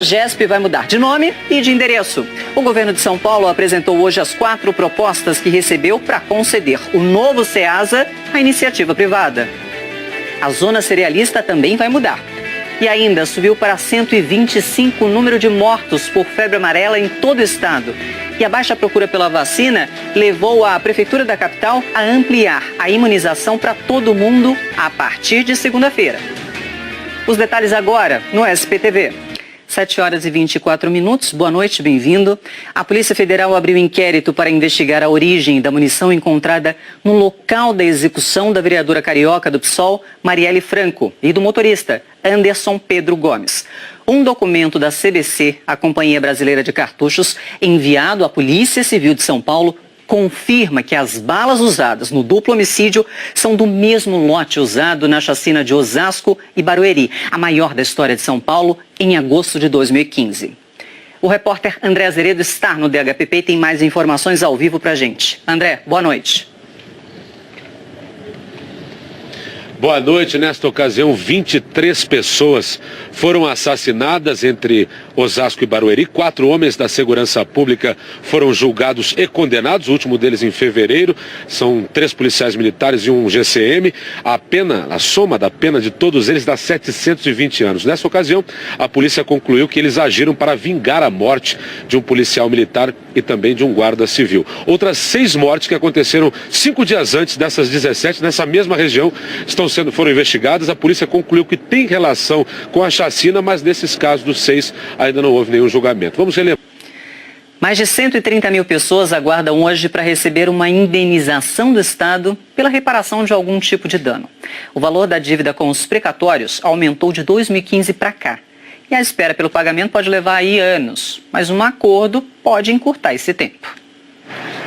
GESP vai mudar de nome e de endereço. O governo de São Paulo apresentou hoje as 4 propostas que recebeu para conceder o novo SEASA à iniciativa privada. A zona cerealista também vai mudar. E ainda subiu para 125 o número de mortos por febre amarela em todo o estado. E a baixa procura pela vacina levou a Prefeitura da capital a ampliar a imunização para todo mundo a partir de segunda-feira. Os detalhes agora no SPTV. 7h24. Boa noite, bem-vindo. A Polícia Federal abriu inquérito para investigar a origem da munição encontrada no local da execução da vereadora carioca do PSOL, Marielle Franco, e do motorista, Anderson Pedro Gomes. Um documento da CBC, a Companhia Brasileira de Cartuchos, enviado à Polícia Civil de São Paulo, confirma que as balas usadas no duplo homicídio são do mesmo lote usado na chacina de Osasco e Barueri, a maior da história de São Paulo, em agosto de 2015. O repórter André Azeredo está no DHPP e tem mais informações ao vivo pra gente. André, boa noite. Boa noite. Nesta ocasião, 23 pessoas foram assassinadas entre Osasco e Barueri. 4 homens da segurança pública foram julgados e condenados, o último deles em fevereiro. São 3 policiais militares e um GCM. A soma da pena de todos eles dá 720 anos. Nessa ocasião, a polícia concluiu que eles agiram para vingar a morte de um policial militar e também de um guarda civil. Outras 6 mortes que aconteceram 5 dias antes dessas 17, nessa mesma região, foram investigadas. A polícia concluiu que tem relação com a chacina, mas nesses casos dos 6 ainda não houve nenhum julgamento. Vamos relembrar. Mais de 130 mil pessoas aguardam hoje para receber uma indenização do Estado pela reparação de algum tipo de dano. O valor da dívida com os precatórios aumentou de 2015 para cá. E a espera pelo pagamento pode levar aí anos, mas um acordo pode encurtar esse tempo.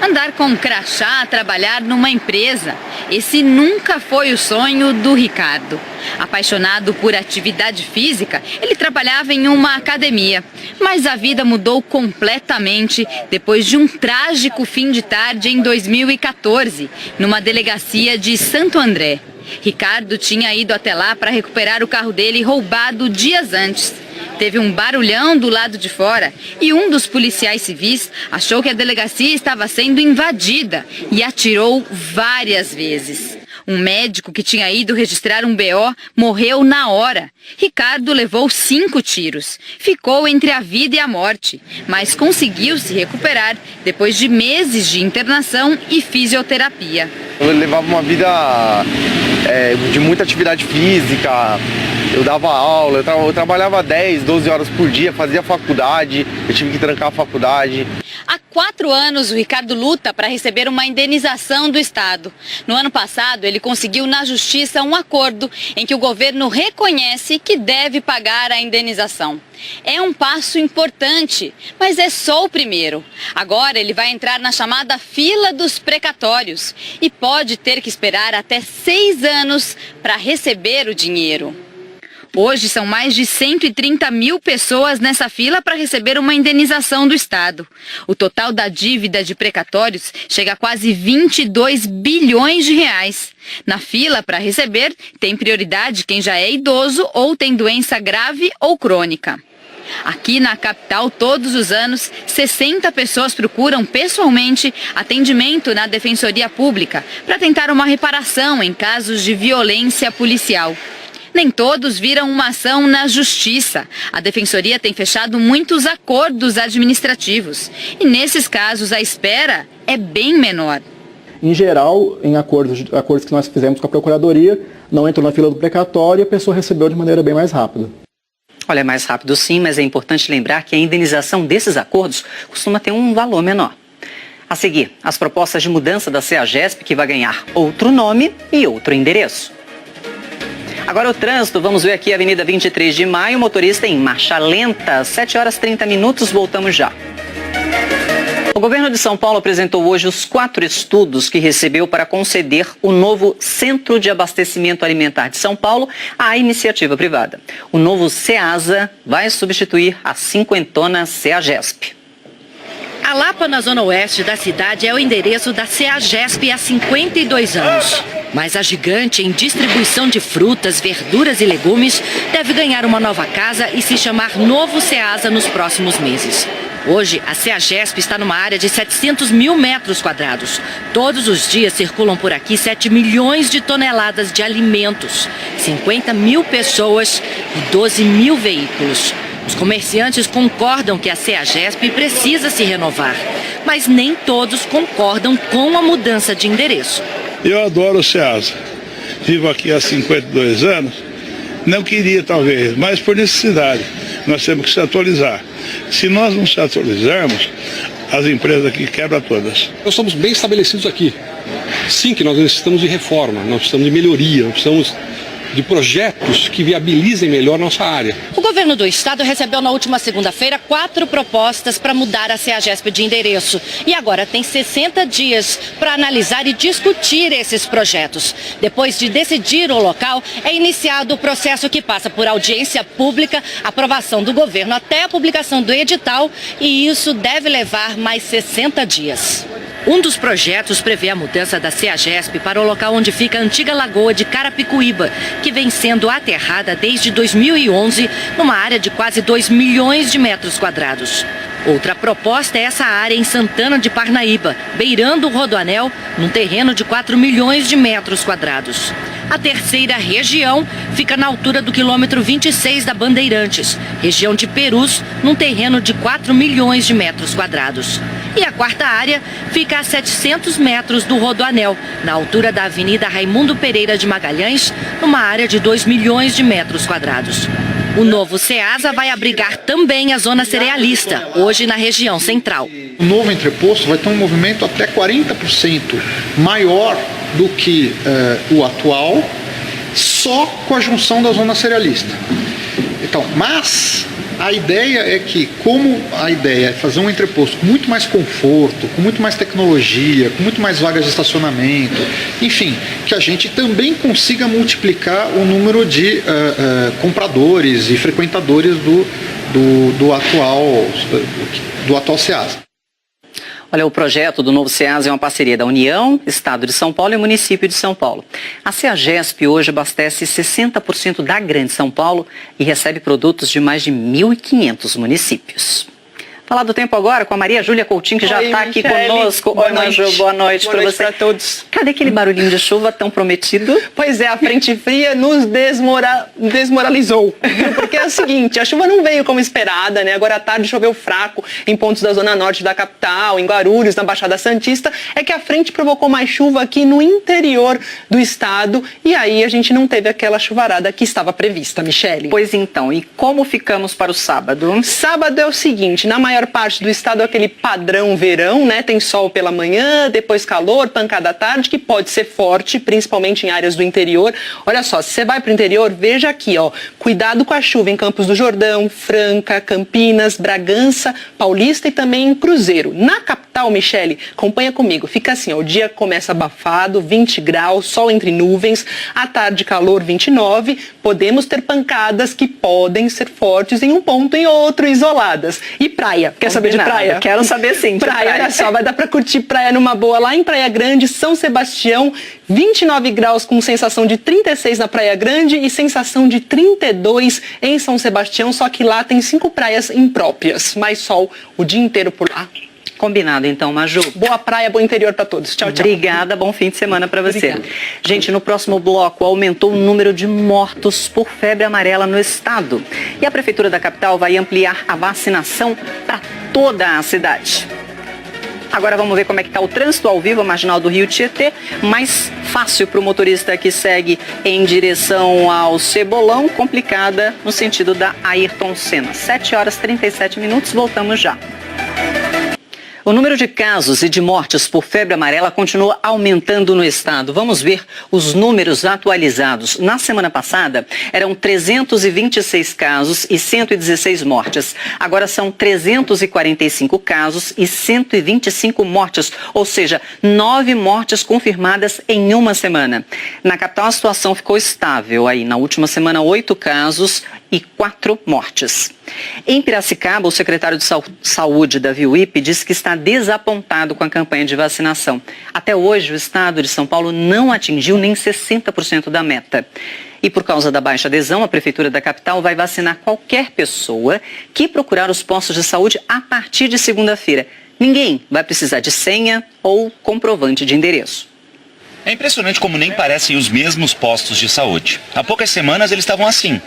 Andar com crachá, trabalhar numa empresa. Esse nunca foi o sonho do Ricardo. Apaixonado por atividade física, ele trabalhava em uma academia. Mas a vida mudou completamente depois de um trágico fim de tarde em 2014, numa delegacia de Santo André. Ricardo tinha ido até lá para recuperar o carro dele roubado dias antes. Teve um barulhão do lado de fora e um dos policiais civis achou que a delegacia estava sendo invadida e atirou várias vezes. Um médico que tinha ido registrar um BO morreu na hora. Ricardo levou 5 tiros. Ficou entre a vida e a morte, mas conseguiu se recuperar depois de meses de internação e fisioterapia. Eu levava uma vida de muita atividade física, eu dava aula, eu trabalhava 10, 12 horas por dia, fazia faculdade, eu tive que trancar a faculdade. Há 4 anos, o Ricardo luta para receber uma indenização do Estado. No ano passado, ele conseguiu na Justiça um acordo em que o governo reconhece que deve pagar a indenização. É um passo importante, mas é só o primeiro. Agora ele vai entrar na chamada fila dos precatórios e pode ter que esperar até 6 anos para receber o dinheiro. Hoje são mais de 130 mil pessoas nessa fila para receber uma indenização do Estado. O total da dívida de precatórios chega a quase 22 bilhões de reais. Na fila para receber, tem prioridade quem já é idoso ou tem doença grave ou crônica. Aqui na capital, todos os anos, 60 pessoas procuram pessoalmente atendimento na Defensoria Pública para tentar uma reparação em casos de violência policial. Nem todos viram uma ação na Justiça. A Defensoria tem fechado muitos acordos administrativos. E nesses casos a espera é bem menor. Em geral, em acordos que nós fizemos com a Procuradoria, não entrou na fila do precatório e a pessoa recebeu de maneira bem mais rápida. Olha, é mais rápido sim, mas é importante lembrar que a indenização desses acordos costuma ter um valor menor. A seguir, as propostas de mudança da CEAGESP, que vai ganhar outro nome e outro endereço. Agora o trânsito, vamos ver aqui a Avenida 23 de Maio, motorista em marcha lenta, 7h30, voltamos já. O governo de São Paulo apresentou hoje os 4 estudos que recebeu para conceder o novo Centro de Abastecimento Alimentar de São Paulo à iniciativa privada. O novo SEASA vai substituir a 50ª CEAGESP. A Lapa, na zona oeste da cidade, é o endereço da CEAGESP há 52 anos. Mas a gigante em distribuição de frutas, verduras e legumes deve ganhar uma nova casa e se chamar Novo Ceasa nos próximos meses. Hoje, a CEAGESP está numa área de 700 mil metros quadrados. Todos os dias circulam por aqui 7 milhões de toneladas de alimentos, 50 mil pessoas e 12 mil veículos. Os comerciantes concordam que a CEAGESP precisa se renovar, mas nem todos concordam com a mudança de endereço. Eu adoro o Ceasa. Vivo aqui há 52 anos. Não queria, talvez, mas por necessidade. Nós temos que se atualizar. Se nós não se atualizarmos, as empresas aqui quebram todas. Nós estamos bem estabelecidos aqui. Sim, que nós necessitamos de reforma, nós precisamos de melhoria, nós precisamos de projetos que viabilizem melhor nossa área. O governo do estado recebeu na última segunda-feira 4 propostas para mudar a CEAGESP de endereço. E agora tem 60 dias para analisar e discutir esses projetos. Depois de decidir o local, é iniciado o processo que passa por audiência pública, aprovação do governo até a publicação do edital, e isso deve levar mais 60 dias. Um dos projetos prevê a mudança da CEAGESP para o local onde fica a antiga lagoa de Carapicuíba, que vem sendo aterrada desde 2011, numa área de quase 2 milhões de metros quadrados. Outra proposta é essa área em Santana de Parnaíba, beirando o Rodoanel, num terreno de 4 milhões de metros quadrados. A terceira região fica na altura do quilômetro 26 da Bandeirantes, região de Perus, num terreno de 4 milhões de metros quadrados. E a quarta área fica a 700 metros do Rodoanel, na altura da Avenida Raimundo Pereira de Magalhães, numa área de 2 milhões de metros quadrados. O novo CEASA vai abrigar também a zona cerealista, hoje na região central. O novo entreposto vai ter um movimento até 40% maior do que o atual, só com a junção da zona cerealista. Então, mas a ideia é que, como a ideia é fazer um entreposto com muito mais conforto, com muito mais tecnologia, com muito mais vagas de estacionamento, enfim, que a gente também consiga multiplicar o número de compradores e frequentadores do atual CEASA. Olha, o projeto do novo CEASA é uma parceria da União, Estado de São Paulo e Município de São Paulo. A CEAGESP hoje abastece 60% da Grande São Paulo e recebe produtos de mais de 1.500 municípios. Falar do tempo agora com a Maria Júlia Coutinho, que já está aqui conosco. Oi, Maju, boa noite para você. Para todos. Cadê aquele barulhinho de chuva tão prometido? Pois é, a frente fria nos desmoralizou. Porque é o seguinte, a chuva não veio como esperada, né? Agora à tarde choveu fraco em pontos da zona norte da capital, em Guarulhos, na Baixada Santista. É que a frente provocou mais chuva aqui no interior do estado e aí a gente não teve aquela chuvarada que estava prevista, Michele. Pois então, e como ficamos para o sábado? Sábado é o seguinte, na maior parte do estado é aquele padrão verão, né? Tem sol pela manhã, depois calor, pancada à tarde, que pode ser forte, principalmente em áreas do interior. Olha só, se você vai para o interior, veja aqui, ó, cuidado com a chuva em Campos do Jordão, Franca, Campinas, Bragança, Paulista e também em Cruzeiro. Na capital, Michele, acompanha comigo, fica assim, ó, o dia começa abafado, 20 graus, sol entre nuvens, à tarde calor 29, podemos ter pancadas que podem ser fortes em um ponto e outro, isoladas. E praia. Quer saber de praia? Quero saber sim. Praia, olha só, vai dar para curtir praia numa boa lá em Praia Grande, São Sebastião, 29 graus com sensação de 36 na Praia Grande e sensação de 32 em São Sebastião, só que lá tem 5 praias impróprias. Mais sol o dia inteiro por lá. Combinado então, Maju. Boa praia, bom interior para todos. Tchau, tchau. Obrigada, bom fim de semana para você. Obrigada. Gente, no próximo bloco aumentou o número de mortos por febre amarela no estado. E a Prefeitura da capital vai ampliar a vacinação para toda a cidade. Agora vamos ver como é que está o trânsito ao vivo, a Marginal do Rio Tietê. Mais fácil para o motorista que segue em direção ao Cebolão, complicada no sentido da Ayrton Senna. 7h37, voltamos já. O número de casos e de mortes por febre amarela continua aumentando no estado. Vamos ver os números atualizados. Na semana passada, eram 326 casos e 116 mortes. Agora são 345 casos e 125 mortes, ou seja, 9 mortes confirmadas em uma semana. Na capital, a situação ficou estável. Aí, na última semana, 8 casos e 4 mortes. Em Piracicaba, o secretário de Saúde, Davi Uip, disse que está está desapontado com a campanha de vacinação. Até hoje, o estado de São Paulo não atingiu nem 60% da meta. E por causa da baixa adesão, a Prefeitura da capital vai vacinar qualquer pessoa que procurar os postos de saúde a partir de segunda-feira. Ninguém vai precisar de senha ou comprovante de endereço. É impressionante como nem parecem os mesmos postos de saúde. Há poucas semanas eles estavam assim.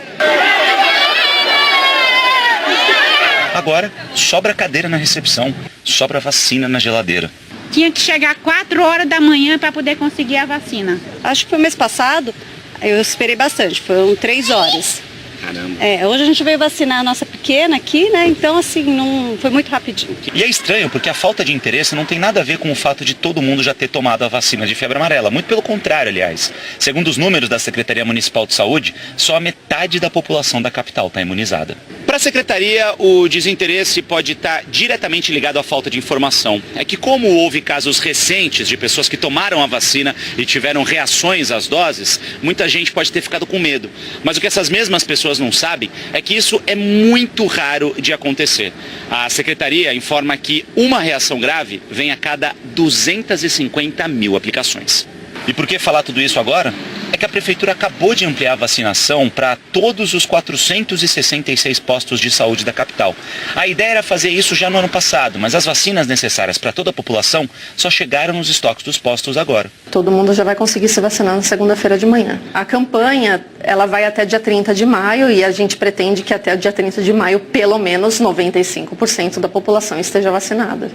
Agora, sobra cadeira na recepção, sobra vacina na geladeira. Tinha que chegar 4 horas da manhã para poder conseguir a vacina. Acho que foi mês passado, eu esperei bastante, foram 3 horas. Caramba. Hoje a gente veio vacinar a nossa pequena aqui, né? Então, assim, não foi muito rapidinho. E é estranho porque a falta de interesse não tem nada a ver com o fato de todo mundo já ter tomado a vacina de febre amarela. Muito pelo contrário, aliás. Segundo os números da Secretaria Municipal de Saúde, só a metade da população da capital está imunizada. Para a Secretaria, o desinteresse pode estar diretamente ligado à falta de informação. É que como houve casos recentes de pessoas que tomaram a vacina e tiveram reações às doses, muita gente pode ter ficado com medo. Mas o que essas mesmas pessoas não sabem é que isso é muito raro de acontecer. A Secretaria informa que uma reação grave vem a cada 250 mil aplicações. E por que falar tudo isso agora? É que a Prefeitura acabou de ampliar a vacinação para todos os 466 postos de saúde da capital. A ideia era fazer isso já no ano passado, mas as vacinas necessárias para toda a população só chegaram nos estoques dos postos agora. Todo mundo já vai conseguir se vacinar na segunda-feira de manhã. A campanha, ela vai até dia 30 de maio e a gente pretende que até o dia 30 de maio, pelo menos 95% da população esteja vacinada.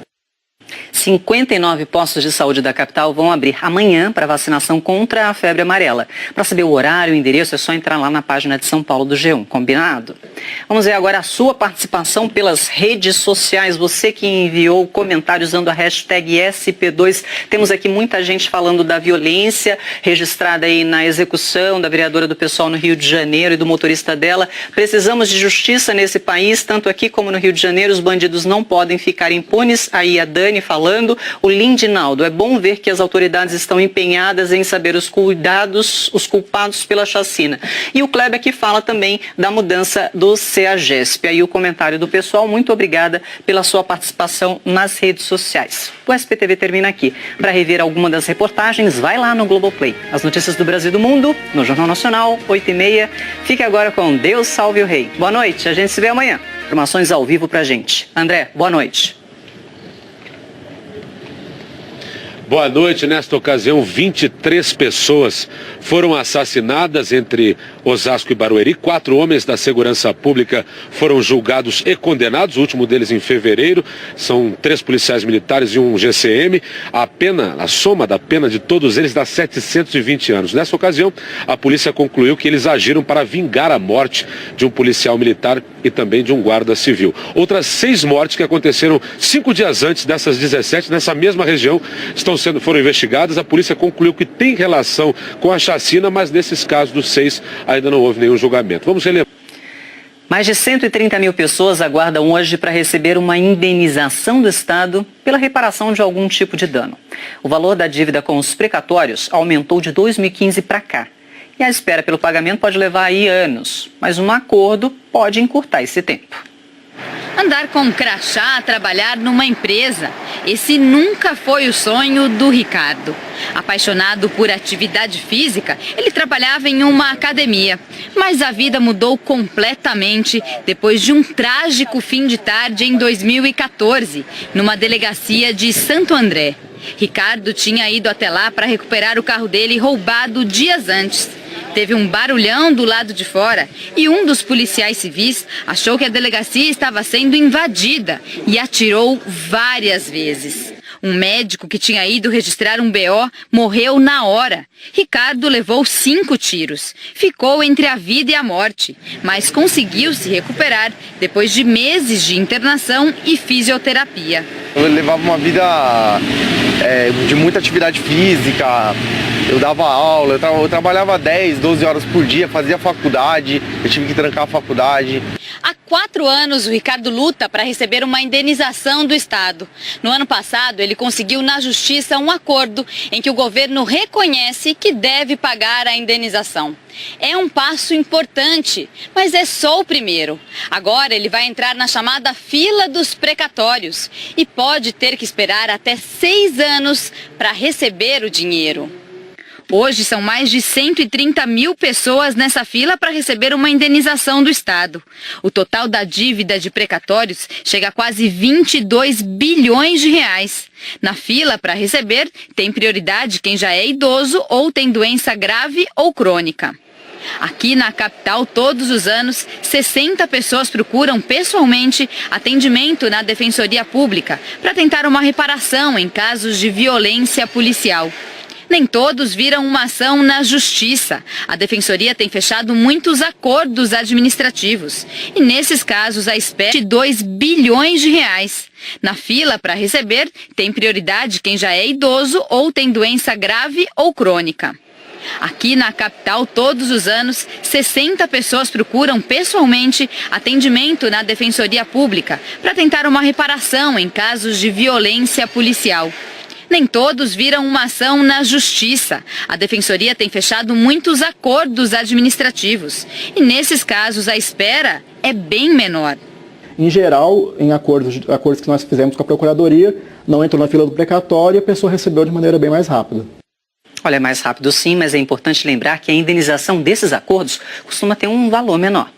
59 postos de saúde da capital vão abrir amanhã para vacinação contra a febre amarela. Para saber o horário e o endereço é só entrar lá na página de São Paulo do G1, combinado? Vamos ver agora a sua participação pelas redes sociais. Você que enviou comentário usando a hashtag SP2. Temos aqui muita gente falando da violência registrada aí na execução da vereadora do PSOL no Rio de Janeiro e do motorista dela. Precisamos de justiça nesse país, tanto aqui como no Rio de Janeiro. Os bandidos não podem ficar impunes. Aí a Dani falando. O Lindinaldo, é bom ver que as autoridades estão empenhadas em saber os culpados pela chacina. E o Kleber que fala também da mudança do CEAGESP. Aí o comentário do pessoal, muito obrigada pela sua participação nas redes sociais. O SPTV termina aqui. Para rever alguma das reportagens, vai lá no Globoplay. As notícias do Brasil e do mundo, no Jornal Nacional, 8h30. Fique agora com Deus Salve o Rei. Boa noite, a gente se vê amanhã. Informações ao vivo pra gente. André, boa noite. Boa noite. Nesta ocasião, 23 pessoas foram assassinadas entre Osasco e Barueri. 4 homens da segurança pública foram julgados e condenados, o último deles em fevereiro. São 3 policiais militares e um GCM. A soma da pena de todos eles dá 720 anos. Nessa ocasião, a polícia concluiu que eles agiram para vingar a morte de um policial militar e também de um guarda civil. Outras 6 mortes que aconteceram 5 dias antes dessas 17, nessa mesma região, foram investigadas. A polícia concluiu que tem relação com a chacina, mas nesses casos dos 6 ainda não houve nenhum julgamento. Vamos relembrar. Mais de 130 mil pessoas aguardam hoje para receber uma indenização do Estado pela reparação de algum tipo de dano. O valor da dívida com os precatórios aumentou de 2015 para cá. E a espera pelo pagamento pode levar aí anos, mas um acordo pode encurtar esse tempo. Andar com crachá, trabalhar numa empresa. Esse nunca foi o sonho do Ricardo. Apaixonado por atividade física, ele trabalhava em uma academia. Mas a vida mudou completamente depois de um trágico fim de tarde em 2014, numa delegacia de Santo André. Ricardo tinha ido até lá para recuperar o carro dele roubado dias antes. Teve um barulhão do lado de fora e um dos policiais civis achou que a delegacia estava sendo invadida e atirou várias vezes. Um médico que tinha ido registrar um BO morreu na hora. Ricardo levou 5 tiros. Ficou entre a vida e a morte, mas conseguiu se recuperar depois de meses de internação e fisioterapia. Eu levava uma vida de muita atividade física, eu dava aula, eu trabalhava 10, 12 horas por dia, fazia faculdade, eu tive que trancar a faculdade. Há 4 anos, o Ricardo luta para receber uma indenização do Estado. No ano passado, ele conseguiu na Justiça um acordo em que o governo reconhece que deve pagar a indenização. É um passo importante, mas é só o primeiro. Agora ele vai entrar na chamada fila dos precatórios e pode ter que esperar até 6 anos para receber o dinheiro. Hoje são mais de 130 mil pessoas nessa fila para receber uma indenização do Estado. O total da dívida de precatórios chega a quase 22 bilhões de reais. Na fila para receber, tem prioridade quem já é idoso ou tem doença grave ou crônica. Aqui na capital, todos os anos, 60 pessoas procuram pessoalmente atendimento na Defensoria Pública para tentar uma reparação em casos de violência policial. Nem todos viram uma ação na Justiça. A Defensoria tem fechado muitos acordos administrativos. E nesses casos, a espera de 2 bilhões de reais. Na fila para receber, tem prioridade quem já é idoso ou tem doença grave ou crônica. Aqui na capital, todos os anos, 60 pessoas procuram pessoalmente atendimento na Defensoria Pública para tentar uma reparação em casos de violência policial. Nem todos viram uma ação na Justiça. A Defensoria tem fechado muitos acordos administrativos. E nesses casos, a espera é bem menor. Em geral, em acordos que nós fizemos com a Procuradoria, não entrou na fila do precatório e a pessoa recebeu de maneira bem mais rápida. Olha, é mais rápido sim, mas é importante lembrar que a indenização desses acordos costuma ter um valor menor.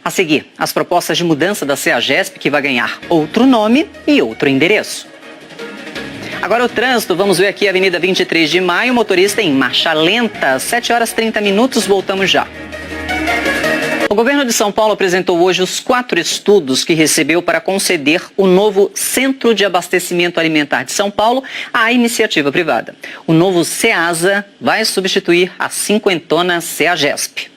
A seguir, as propostas de mudança da CEAGESP, que vai ganhar outro nome e outro endereço. Agora o trânsito, vamos ver aqui a Avenida 23 de Maio, motorista em marcha lenta, 7 horas 30 minutos, voltamos já. O governo de São Paulo apresentou hoje os 4 estudos que recebeu para conceder o novo Centro de Abastecimento Alimentar de São Paulo à iniciativa privada. O novo CEASA vai substituir a cinquentona CEAGESP.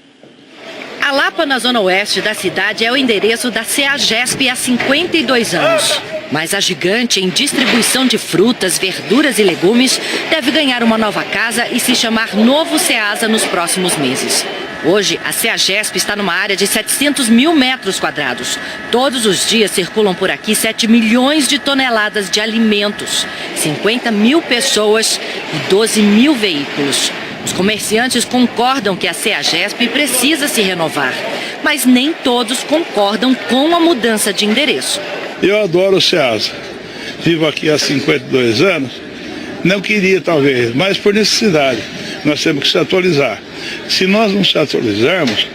A Lapa, na zona oeste da cidade, é o endereço da CEAGESP há 52 anos. Mas a gigante em distribuição de frutas, verduras e legumes deve ganhar uma nova casa e se chamar Novo CEASA nos próximos meses. Hoje, a CEAGESP está numa área de 700 mil metros quadrados. Todos os dias circulam por aqui 7 milhões de toneladas de alimentos, 50 mil pessoas e 12 mil veículos. Os comerciantes concordam que a CEAGESP precisa se renovar, mas nem todos concordam com a mudança de endereço. Eu adoro o CEASA. Vivo aqui há 52 anos. Não queria, talvez, mas por necessidade. Nós temos que se atualizar. Se nós não se atualizarmos,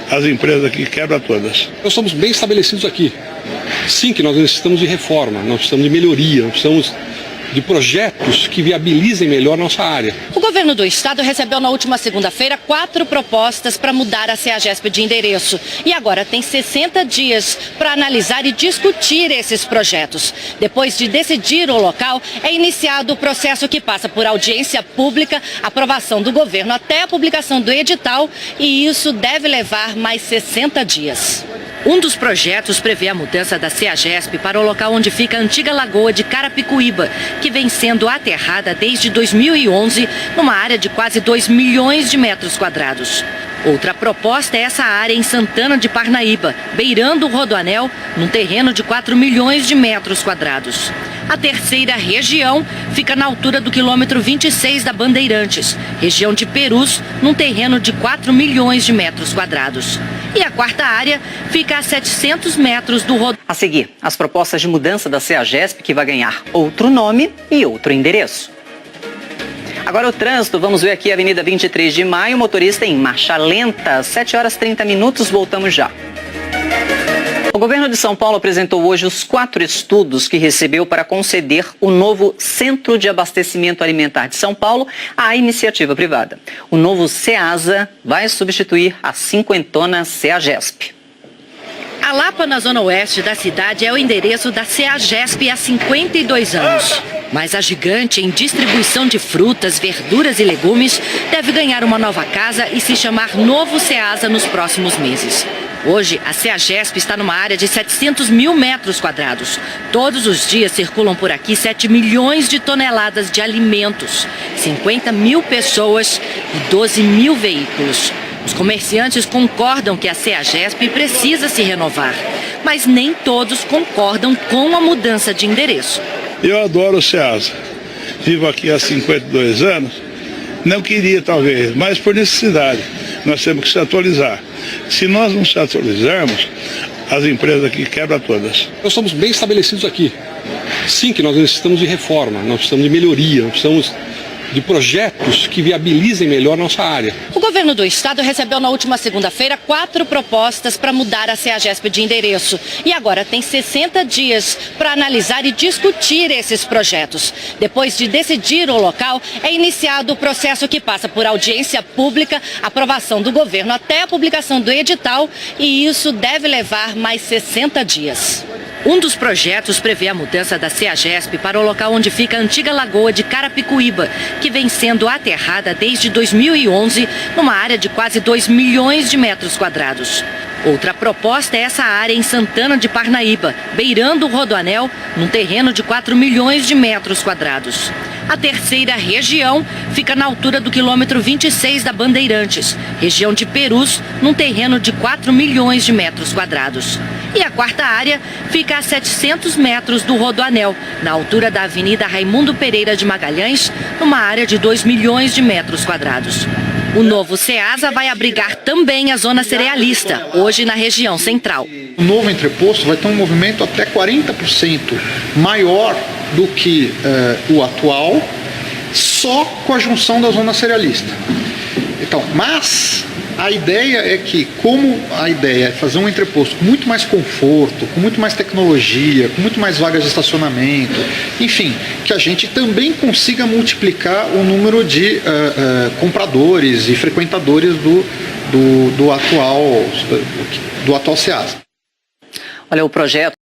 as empresas aqui quebram todas. Nós estamos bem estabelecidos aqui. Sim, que nós necessitamos de reforma, nós precisamos de melhoria, nós precisamos de projetos que viabilizem melhor nossa área. O governo do estado recebeu na última segunda-feira 4 propostas para mudar a CEAGESP de endereço. E agora tem 60 dias para analisar e discutir esses projetos. Depois de decidir o local, é iniciado o processo que passa por audiência pública, aprovação do governo até a publicação do edital, e isso deve levar mais 60 dias. Um dos projetos prevê a mudança da CEAGESP para o local onde fica a antiga lagoa de Carapicuíba, que vem sendo aterrada desde 2011, numa área de quase 2 milhões de metros quadrados. Outra proposta é essa área em Santana de Parnaíba, beirando o Rodoanel, num terreno de 4 milhões de metros quadrados. A terceira região fica na altura do quilômetro 26 da Bandeirantes, região de Perus, num terreno de 4 milhões de metros quadrados. E a quarta área fica a 700 metros do Rodoanel. A seguir, as propostas de mudança da CEAGESP, que vai ganhar outro nome e outro endereço. Agora o trânsito, vamos ver aqui a Avenida 23 de Maio, motorista em marcha lenta, 7 horas 30 minutos, voltamos já. O governo de São Paulo apresentou hoje os 4 estudos que recebeu para conceder o novo Centro de Abastecimento Alimentar de São Paulo à iniciativa privada. O novo CEASA vai substituir a cinquentona CEAGESP. A Lapa, na zona oeste da cidade, é o endereço da CEAGESP há 52 anos. Mas a gigante em distribuição de frutas, verduras e legumes deve ganhar uma nova casa e se chamar Novo CEASA nos próximos meses. Hoje, a CEAGESP está numa área de 700 mil metros quadrados. Todos os dias circulam por aqui 7 milhões de toneladas de alimentos, 50 mil pessoas e 12 mil veículos. Os comerciantes concordam que a CEAGESP precisa se renovar, mas nem todos concordam com a mudança de endereço. Eu adoro o Ceasa. Vivo aqui há 52 anos. Não queria, talvez, mas por necessidade. Nós temos que se atualizar. Se nós não se atualizarmos, as empresas aqui quebram todas. Nós estamos bem estabelecidos aqui. Sim, que nós necessitamos de reforma, nós precisamos de melhoria, nós precisamos de projetos que viabilizem melhor nossa área. O governo do estado recebeu na última segunda-feira 4 propostas para mudar a CEAGESP de endereço. E agora tem 60 dias para analisar e discutir esses projetos. Depois de decidir o local, é iniciado o processo que passa por audiência pública, aprovação do governo até a publicação do edital, e isso deve levar mais 60 dias. Um dos projetos prevê a mudança da CEAGESP para o local onde fica a antiga lagoa de Carapicuíba, que vem sendo aterrada desde 2011, numa área de quase 2 milhões de metros quadrados. Outra proposta é essa área em Santana de Parnaíba, beirando o Rodoanel, num terreno de 4 milhões de metros quadrados. A terceira região fica na altura do quilômetro 26 da Bandeirantes, região de Perus, num terreno de 4 milhões de metros quadrados. E a quarta área fica a 700 metros do Rodoanel, na altura da Avenida Raimundo Pereira de Magalhães, numa área de 2 milhões de metros quadrados. O novo CEASA vai abrigar também a zona cerealista, hoje na região central. O novo entreposto vai ter um movimento até 40% maior do que o atual, só com a junção da zona cerealista. Então, mas a ideia é que, como a ideia é fazer um entreposto com muito mais conforto, com muito mais tecnologia, com muito mais vagas de estacionamento, enfim, que a gente também consiga multiplicar o número de compradores e frequentadores do atual CEASA. Olha, o projeto